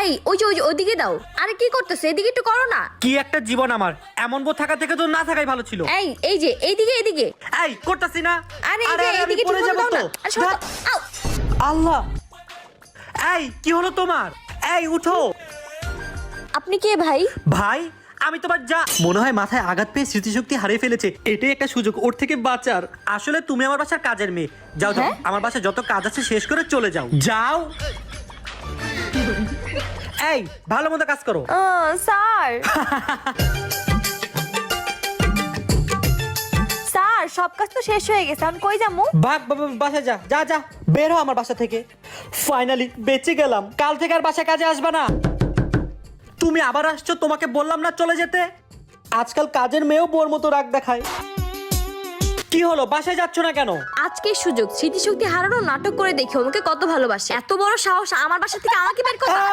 এই ওই যে ওইদিকে দাও। আরে কি করতেছে, এদিকে একটু করো না। কি একটা জীবন আমার, এমন বউ থাকা থেকে তো না থাকাই ভালো ছিল। এই যে এইদিকে। এই করতাছি না। আরে এই যে আমি এইদিকে পড়ে ঠিক যাবো দাও না। তো। আরে সরো তো। আউ! আল্লাহ, এই কি হলো তোমার? এই উঠো। আপনি কে ভাই? ভাই আমি তোমার যা। মনে হয় মাথায় আঘাত পেয়ে স্মৃতিশক্তি হারিয়ে ফেলেছে। এটাই একটা সুযোগ ওর থেকে বাঁচার। আসলে তুমি আমার বাসার কাজের মেয়ে। যাও যাও, হ্যাঁ? আমার বাসায় যত কাজ আছে শেষ করে চলে যাও। যাও। এই ভালো মতো কাজ করো। স্যার স্যার, সব কাজ তো শেষ হয়ে গেছে, আমি কই যাবো? ভাগ বাসায় যা যা যা, বের হ আমার বাসা থেকে। ফাইনালি বেঁচে গেলাম। কাল থেকে আর বাসায় কাজে আসবা না। তুমি আবার আসছো, তোমাকে বললাম না চলে যেতে। আজকাল কাজের মেয়েও বোর মতো রাগ দেখায়। কি হলো, বাসায় যাচ্ছ না কেন? আজকের সুযোগ, স্মৃতিশক্তি হারানো নাটক করে দেখি ওকে কত ভালোবাসে। এত বড় সাহস আমার বাসা থেকে আমাকে বের করবা?